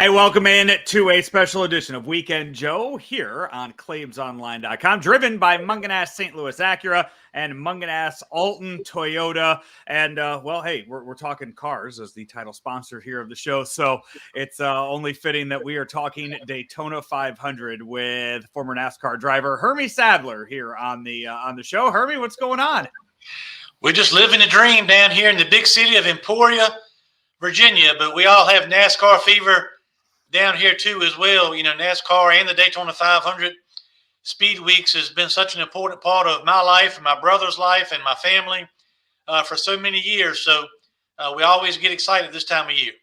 Hey, welcome in to a special edition of Weekend Joe here on ClaimsOnline.com, driven by Munganass St. Louis Acura and Munganass Alton Toyota. And, hey, we're talking cars as the title sponsor here of the show. So it's only fitting that we are talking Daytona 500 with former NASCAR driver Hermie Sadler here on the show. Hermie, what's going on? We're just living a dream down here in the big city of Emporia, Virginia, but we all have NASCAR fever down here too as well. You know, NASCAR and the Daytona 500 Speed Weeks has been such an important part of my life and my brother's life and my family for so many years. So we always get excited this time of year.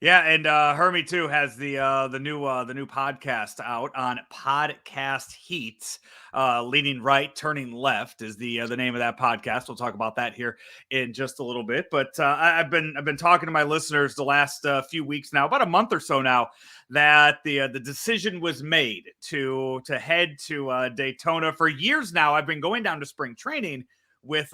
Yeah, and Hermie too has the new podcast out on Podcast Heat. Leaning right, turning left is the name of that podcast. We'll talk about that here in just a little bit. But I've been talking to my listeners the last few weeks now, about a month or so now, that the decision was made to head to Daytona. For years now, I've been going down to spring training with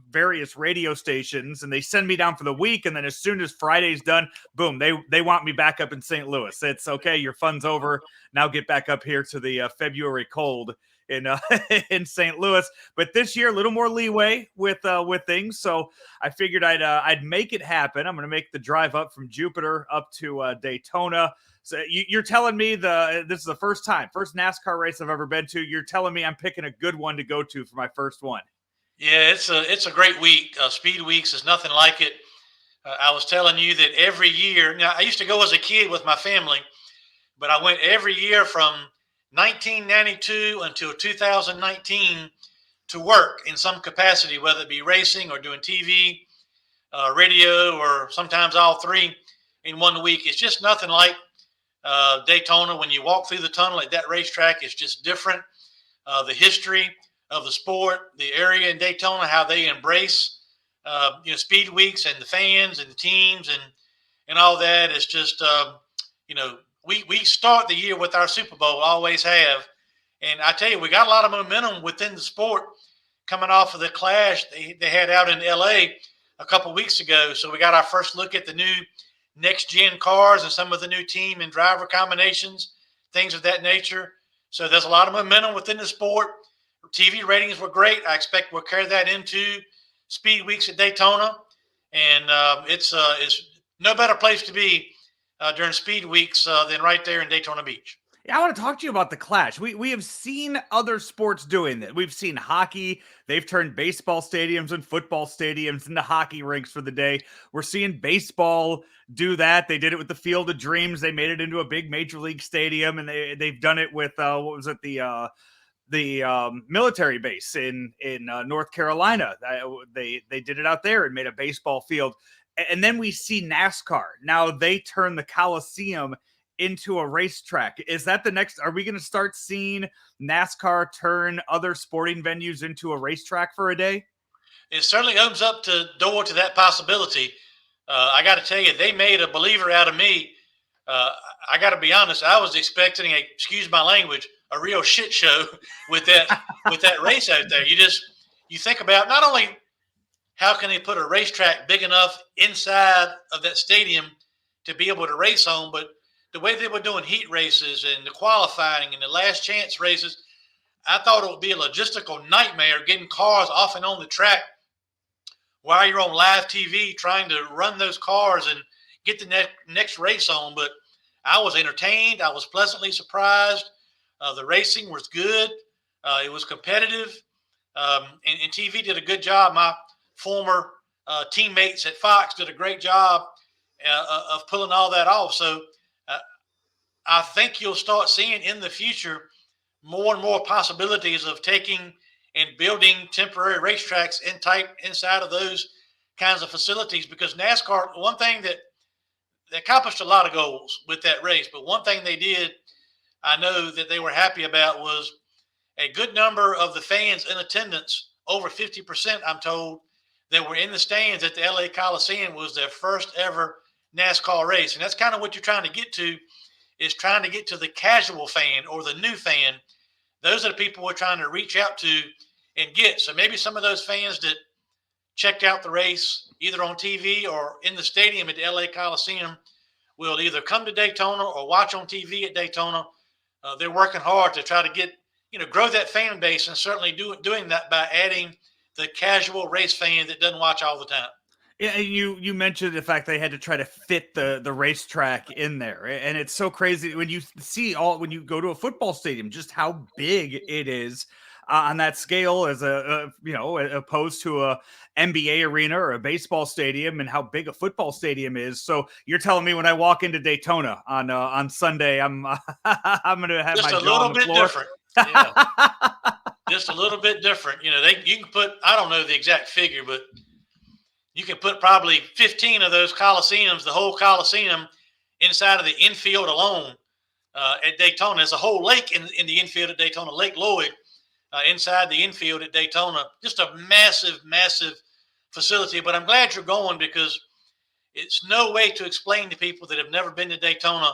various radio stations, and they send me down for the week, and then as soon as Friday's done, boom, they want me back up in St. Louis. It's okay, your fun's over, now get back up here to the February cold in in St. Louis. But this year a little more leeway with things, so I figured I'd make it happen. I'm going to make the drive up from Jupiter up to Daytona. So you're telling me this is the first NASCAR race I've ever been to. You're telling me I'm picking a good one to go to for my first one. Yeah, it's a great week. Speed Weeks is nothing like it. I was telling you that every year. Now, I used to go as a kid with my family, but I went every year from 1992 until 2019 to work in some capacity, whether it be racing or doing TV, radio, or sometimes all three in 1 week. It's just nothing like Daytona. When you walk through the tunnel at that racetrack, it's just different. The history of the sport, the area in Daytona, how they embrace, Speed Weeks and the fans and the teams and all that. It's just, we start the year with our Super Bowl, always have. And I tell you, we got a lot of momentum within the sport coming off of the clash they had out in L.A. a couple weeks ago. So we got our first look at the new next-gen cars and some of the new team and driver combinations, things of that nature. So there's a lot of momentum within the sport. TV ratings were great. I expect we'll carry that into Speed Weeks at Daytona, and it's no better place to be during Speed Weeks than right there in Daytona Beach. Yeah, I want to talk to you about the clash. We have seen other sports doing that. We've seen hockey. They've turned baseball stadiums and football stadiums into hockey rinks for the day. We're seeing baseball do that. They did it with the Field of Dreams. They made it into a big major league stadium, and they've done it with the military base in North Carolina. They did it out there and made a baseball field. And then we see NASCAR. Now they turn the Coliseum into a racetrack. Is that the next? Are we going to start seeing NASCAR turn other sporting venues into a racetrack for a day? It certainly opens up the door to that possibility. I got to tell you, they made a believer out of me. I got to be honest. I was expecting excuse my language, a real shit show with that race out there. You think about not only how can they put a racetrack big enough inside of that stadium to be able to race on, but the way they were doing heat races and the qualifying and the last chance races, I thought it would be a logistical nightmare getting cars off and on the track while you're on live TV trying to run those cars and get the next race on. But I was entertained. I was pleasantly surprised. The racing was good. It was competitive. And TV did a good job. My former teammates at Fox did a great job of pulling all that off. So I think you'll start seeing in the future more and more possibilities of taking and building temporary racetracks inside of those kinds of facilities, because NASCAR, one thing that they accomplished a lot of goals with that race, but one thing they did, I know that they were happy about, was a good number of the fans in attendance, over 50%, I'm told, that were in the stands at the LA Coliseum, was their first ever NASCAR race. And that's kind of what you're trying to get to, is trying to get to the casual fan or the new fan. Those are the people we're trying to reach out to and get. So maybe some of those fans that checked out the race either on TV or in the stadium at the LA Coliseum will either come to Daytona or watch on TV at Daytona. They're working hard to try to get, grow that fan base, and certainly doing that by adding the casual race fan that doesn't watch all the time. Yeah, and you mentioned the fact they had to try to fit the racetrack in there, and it's so crazy when you see when you go to a football stadium just how big it is on that scale as opposed to a NBA arena or a baseball stadium, and how big a football stadium is. So you're telling me when I walk into Daytona on Sunday, I'm I'm gonna have Just my a jaw on little the bit floor. different. Yeah. Just a little bit different. You can put, I don't know the exact figure, but you can put probably 15 of those Coliseums, the whole Coliseum, inside of the infield alone at Daytona. There's a whole lake in the infield at Daytona, Lake Lloyd, inside the infield at Daytona. Just a massive, massive facility. But I'm glad you're going, because it's no way to explain to people that have never been to Daytona.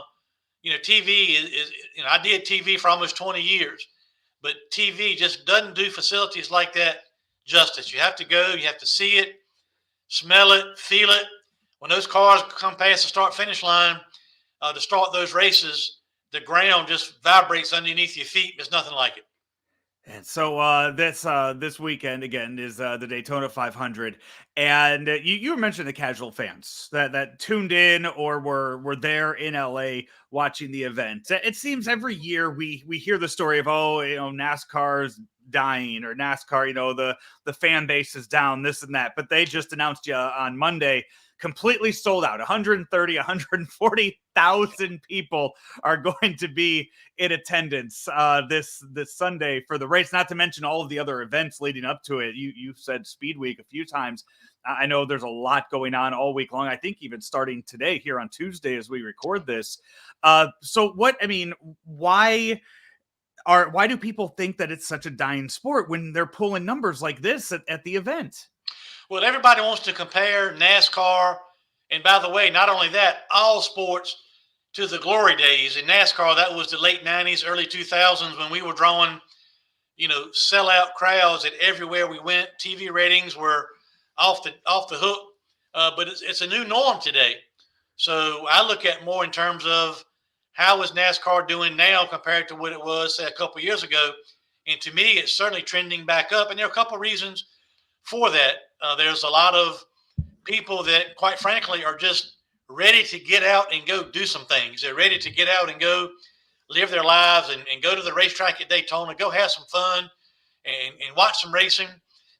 TV is I did TV for almost 20 years, but TV just doesn't do facilities like that justice. You have to go, you have to see it, smell it, feel it. When those cars come past the start-finish line to start those races, the ground just vibrates underneath your feet. There's nothing like it. And so this weekend again is the Daytona 500, and you mentioned the casual fans that tuned in or were there in LA watching the event. It seems every year we hear the story of NASCAR's dying, or NASCAR, the fan base is down, this and that, but they just announced on Monday completely sold out. 130, 140,000 people are going to be in attendance this Sunday for the race, not to mention all of the other events leading up to it. You said Speed Week a few times. I know there's a lot going on all week long. I think even starting today here on Tuesday as we record this. So why do people think that it's such a dying sport when they're pulling numbers like this at the event? Well, everybody wants to compare NASCAR, and by the way, not only that, all sports, to the glory days. In NASCAR, that was the late 90s, early 2000s, when we were drawing, sellout crowds at everywhere we went. TV ratings were off the hook, but it's a new norm today. So I look at more in terms of how is NASCAR doing now compared to what it was, say, a couple of years ago. And to me, it's certainly trending back up. And there are a couple of reasons for that. There's a lot of people that, quite frankly, are just ready to get out and go do some things. They're ready to get out and go live their lives and go to the racetrack at Daytona, go have some fun and watch some racing.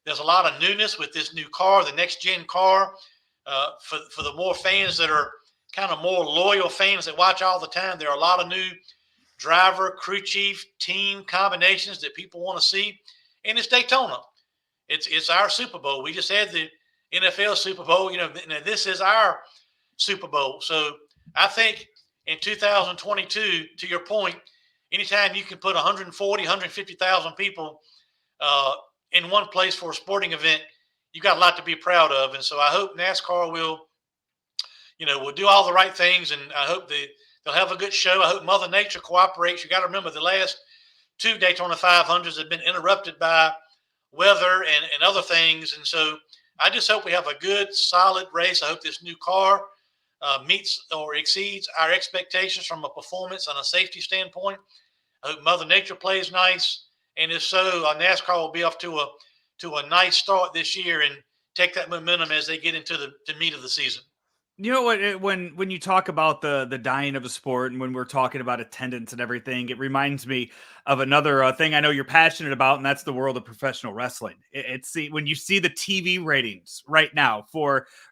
There's a lot of newness with this new car, the next-gen car, for the more fans that are kind of more loyal fans that watch all the time. There are a lot of new driver, crew chief, team combinations that people want to see. And it's Daytona. It's our Super Bowl. We just had the NFL Super Bowl. This is our Super Bowl. So I think in 2022, to your point, anytime you can put 140, 150,000 people in one place for a sporting event, you've got a lot to be proud of. And so I hope NASCAR will do all the right things, and I hope they'll have a good show. I hope Mother Nature cooperates. You got to remember, the last two Daytona 500s have been interrupted by weather and other things. And so I just hope we have a good, solid race. I hope this new car meets or exceeds our expectations from a performance and a safety standpoint. I hope Mother Nature plays nice. And if so, NASCAR will be off to a nice start this year and take that momentum as they get into the meat of the season. You know what? When you talk about the dying of a sport, and when we're talking about attendance and everything, it reminds me of another thing I know you're passionate about, and that's the world of professional wrestling. When you see the TV ratings right now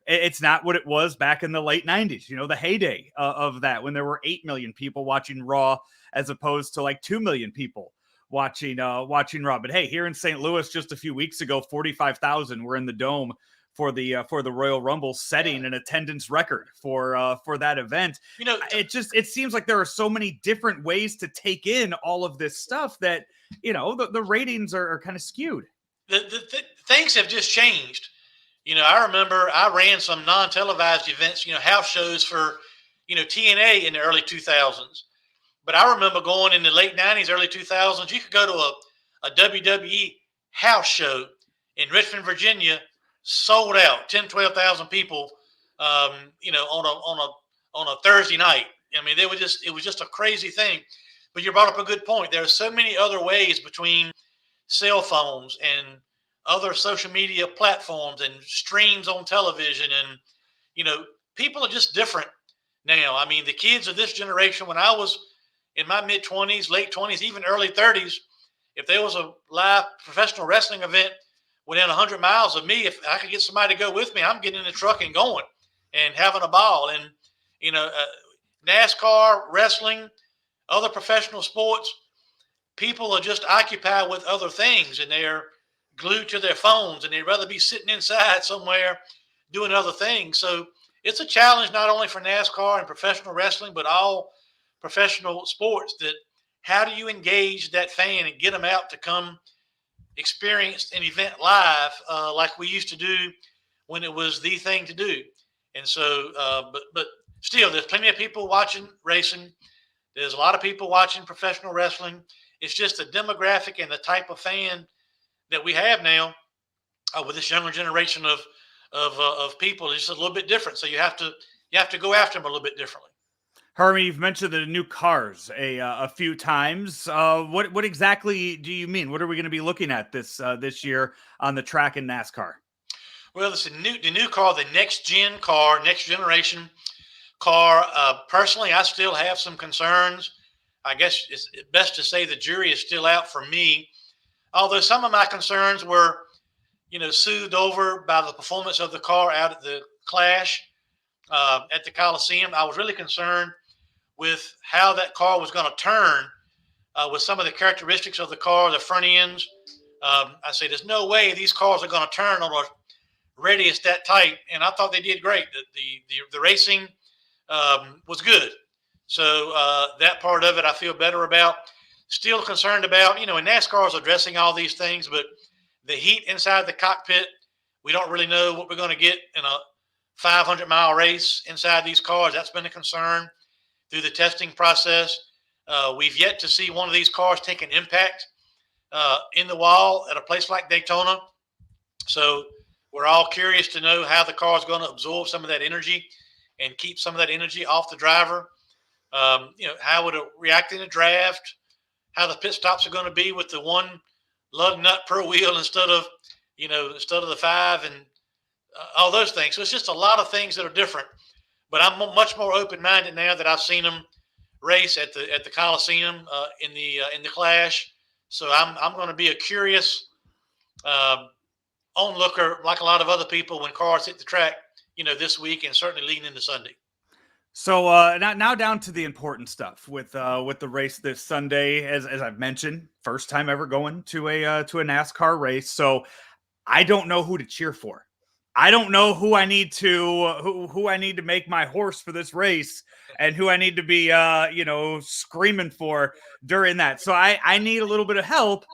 it's not what it was back in the late 90s. The heyday of that, when there were 8 million people watching Raw as opposed to like 2 million people watching Raw. But hey, here in St. Louis just a few weeks ago, 45,000 were in the Dome for the Royal Rumble, setting an attendance record for that event. It seems like there are so many different ways to take in all of this stuff that the ratings are kind of skewed. The things have just changed. I remember I ran some non-televised events, house shows for TNA in the early 2000s. But I remember going in the late 90s, early 2000s, you could go to a WWE house show in Richmond, Virginia, sold out, 10, 12,000 people, on on a Thursday night. I mean, it was just a crazy thing. But you brought up a good point. There are so many other ways between cell phones and other social media platforms and streams on television, and people are just different now. I mean, the kids of this generation, when I was in my mid-20s, late 20s, even early 30s, if there was a live professional wrestling event within 100 miles of me, if I could get somebody to go with me, I'm getting in the truck and going and having a ball. And NASCAR, wrestling, other professional sports, people are just occupied with other things, and they're glued to their phones, and they'd rather be sitting inside somewhere doing other things. So it's a challenge not only for NASCAR and professional wrestling, but all professional sports. That how do you engage that fan and get them out to come experience an event live, like we used to do when it was the thing to do. And so, but still, there's plenty of people watching racing. There's a lot of people watching professional wrestling. It's just the demographic and the type of fan that we have now with this younger generation of people is just a little bit different. So you have to go after them a little bit differently. Hermie, you've mentioned the new cars a few times. What exactly do you mean? What are we going to be looking at this year on the track in NASCAR? Well, it's the new car, the next generation car. Personally, I still have some concerns. I guess it's best to say the jury is still out for me. Although some of my concerns were, soothed over by the performance of the car out at the Clash at the Coliseum. I was really concerned with how that car was going to turn with some of the characteristics of the car, the front ends. I say there's no way these cars are going to turn on a radius that tight, and I thought they did great. The racing was good. So that part of it I feel better about. Still concerned about, and NASCAR is addressing all these things, but the heat inside the cockpit, we don't really know what we're going to get in a 500-mile race inside these cars. That's been a concern through the testing process. We've yet to see one of these cars take an impact in the wall at a place like Daytona. So we're all curious to know how the car is going to absorb some of that energy and keep some of that energy off the driver. How would it react in a draft? How the pit stops are going to be with the one lug nut per wheel instead of the five, and all those things. So it's just a lot of things that are different. But I'm much more open-minded now that I've seen them race at the Coliseum in the Clash. So I'm going to be a curious onlooker, like a lot of other people, when cars hit the track, this week and certainly leading into Sunday. So now down to the important stuff with the race this Sunday. As I've mentioned, first time ever going to a NASCAR race. So I don't know who to cheer for. I don't know who I need to make my horse for this race, and who I need to be screaming for during that. So I need a little bit of help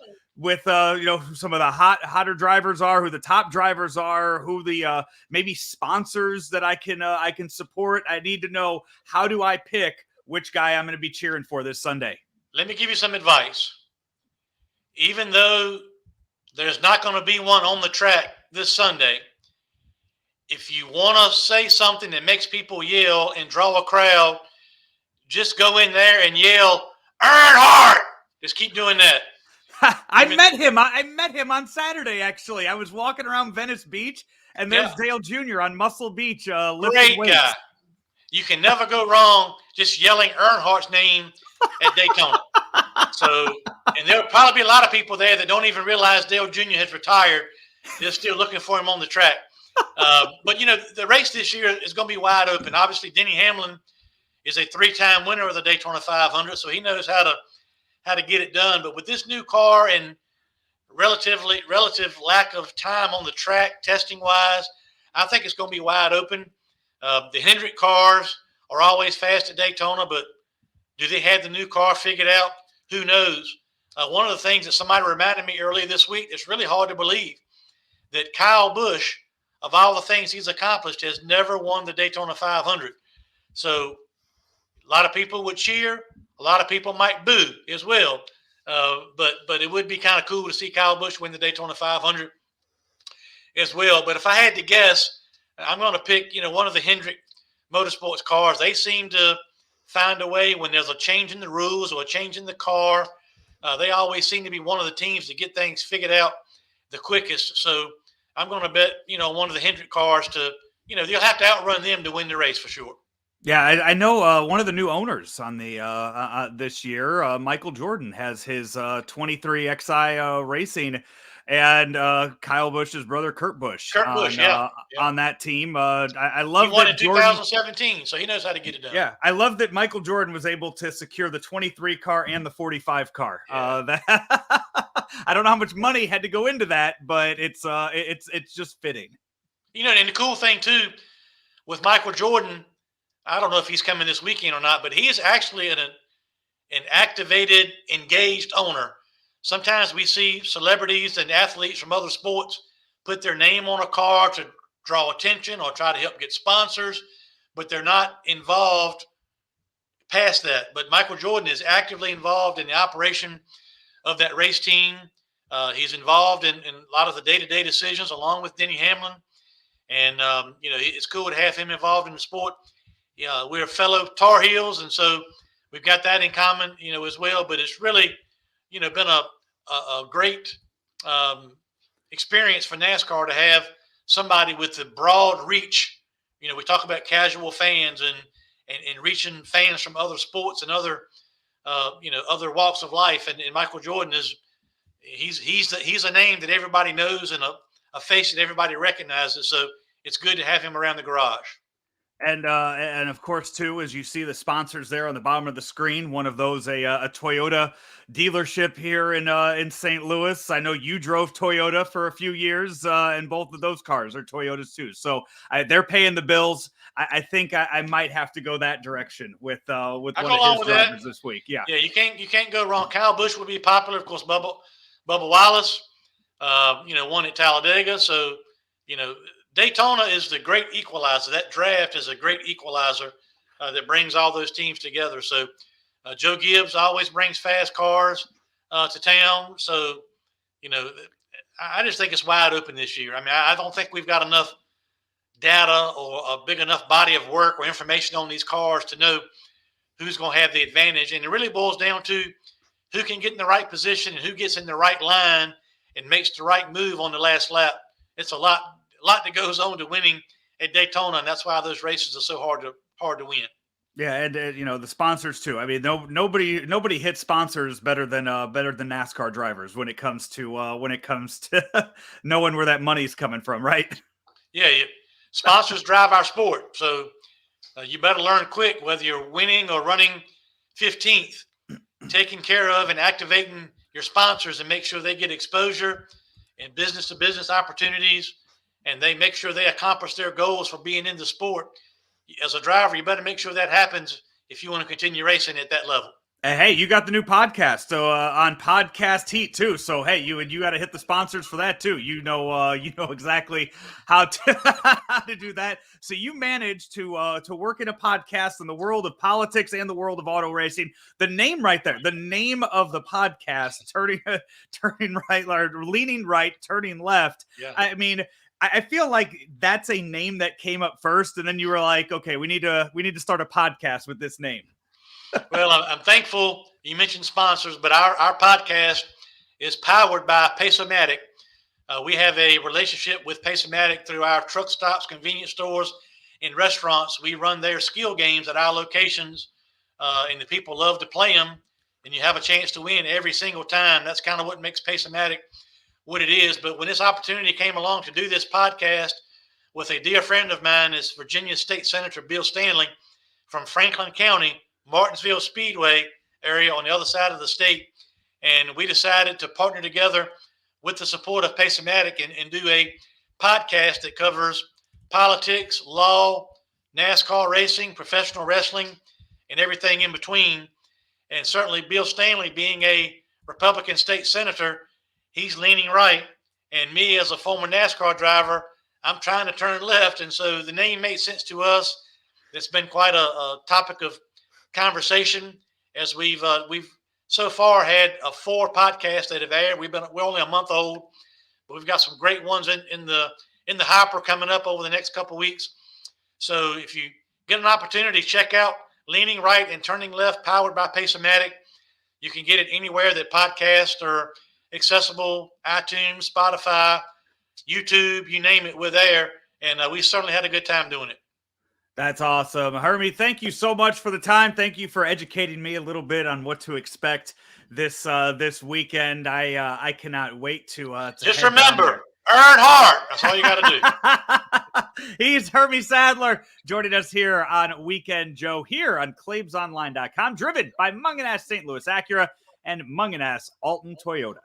with who some of the hotter drivers are, who the top drivers are, who the maybe sponsors that I can support. I need to know, how do I pick which guy I'm going to be cheering for this Sunday? Let me give you some advice. Even though there's not going to be one on the track this Sunday, if you want to say something that makes people yell and draw a crowd, just go in there and yell, "Earnhardt!" Just keep doing that. I met him on Saturday, actually. I was walking around Venice Beach, and there's Dale Jr. on Muscle Beach lifting weights. Guy. You can never go wrong just yelling Earnhardt's name at Daytona. And there'll probably be a lot of people there that don't even realize Dale Jr. has retired. They're still looking for him on the track. But the race this year is going to be wide open. Obviously, Denny Hamlin is a 3-time winner of the Daytona 500, so he knows how to get it done. But with this new car and relative lack of time on the track testing wise, I think it's going to be wide open. The Hendrick cars are always fast at Daytona, but do they have the new car figured out? Who knows? One of the things that somebody reminded me earlier this week, it's really hard to believe that Kyle Busch, of all the things he's accomplished, has never won the Daytona 500. So a lot of people would cheer. A lot of people might boo as well. But it would be kind of cool to see Kyle Busch win the Daytona 500 as well. But if I had to guess, I'm going to pick, one of the Hendrick motorsports cars. They seem to find a way when there's a change in the rules or a change in the car. They always seem to be one of the teams to get things figured out the quickest. So I'm going to bet, one of the Hendrick cars to, you'll have to outrun them to win the race for sure. Yeah, I know one of the new owners on the this year, Michael Jordan, has his 23 XI Racing, and Kyle Busch's brother Kurt Busch Kurt Busch, yeah. on that team. I He love won that in Jordan. 2017, so he knows how to get it done. Yeah, I love that Michael Jordan was able to secure the 23 car and the 45 car. Yeah. I don't know how much money had to go into that, but it's just fitting. And the cool thing too with Michael Jordan, I don't know if he's coming this weekend or not, but he is actually an activated, engaged owner. Sometimes we see celebrities and athletes from other sports put their name on a car to draw attention or try to help get sponsors, but they're not involved past that. But Michael Jordan is actively involved in the operation of that race team. He's involved in a lot of the day-to-day decisions along with Denny Hamlin. And, it's cool to have him involved in the sport. We're fellow Tar Heels, and so we've got that in common, as well. But it's really, been a great experience for NASCAR to have somebody with the broad reach. We talk about casual fans and reaching fans from other sports and other walks of life. And Michael Jordan he's a name that everybody knows and a face that everybody recognizes. So it's good to have him around the garage. And of course, too, as you see the sponsors there on the bottom of the screen, one of those a Toyota dealership here in St. Louis. I know you drove Toyota for a few years, and both of those cars are Toyotas too. So they're paying the bills. I think I might have to go that direction with one of his drivers this week. Yeah, you can't go wrong. Kyle Busch would be popular, of course. Bubba Wallace, won at Talladega. So Daytona is the great equalizer. That draft is a great equalizer that brings all those teams together. So Joe Gibbs always brings fast cars to town. So, I just think it's wide open this year. I mean, I don't think we've got enough data or a big enough body of work or information on these cars to know who's going to have the advantage. And it really boils down to who can get in the right position and who gets in the right line and makes the right move on the last lap. It's a lot that goes on to winning at Daytona, and that's why those races are so hard to win. Yeah, and the sponsors too. I mean, nobody hits sponsors better than NASCAR drivers when it comes to knowing where that money's coming from, right? Yeah, sponsors drive our sport, so you better learn quick whether you're winning or running 15th, taking care of and activating your sponsors and make sure they get exposure and business-to-business opportunities, and they make sure they accomplish their goals for being in the sport. As a driver, you better make sure that happens if you want to continue racing at that level. Hey, you got the new podcast, so on Podcast Heat too. So hey, you got to hit the sponsors for that too. You know exactly how to do that. So you managed to work in a podcast in the world of politics and the world of auto racing. The name right there, the name of the podcast, turning right, or leaning right, turning left. Yeah. I mean, I feel like that's a name that came up first, and then you were like, okay, we need to start a podcast with this name. Well, I'm thankful you mentioned sponsors, but our podcast is powered by Pace-O-Matic. We have a relationship with Pace-O-Matic through our truck stops, convenience stores, and restaurants. We run their skill games at our locations, and the people love to play them, and you have a chance to win every single time. That's kind of what makes Pace-O-Matic what it is. But when this opportunity came along to do this podcast with a dear friend of mine, is Virginia State Senator Bill Stanley from Franklin County, Martinsville Speedway area on the other side of the state. And we decided to partner together with the support of Pace-O-Matic and do a podcast that covers politics, law, NASCAR racing, professional wrestling, and everything in between. And certainly Bill Stanley, being a Republican state senator, he's leaning right. And me, as a former NASCAR driver, I'm trying to turn left. And so the name made sense to us. It's been quite a topic of conversation as we've so far had 4 podcasts that have aired. We're only a month old, but we've got some great ones in the hopper coming up over the next couple of weeks. So if you get an opportunity, check out Leaning Right and Turning Left, powered by Pace-O-Matic. You can get it anywhere that podcasts are accessible, iTunes, Spotify, YouTube, you name it, we're there. And we certainly had a good time doing it. That's awesome. Hermie, thank you so much for the time. Thank you for educating me a little bit on what to expect this weekend. I cannot wait to just remember, earn hard. That's all you got to do. He's Hermie Sadler joining us here on Weekend Joe here on ClaimsOnline.com, driven by Munganess St. Louis Acura and Munganess Alton Toyota.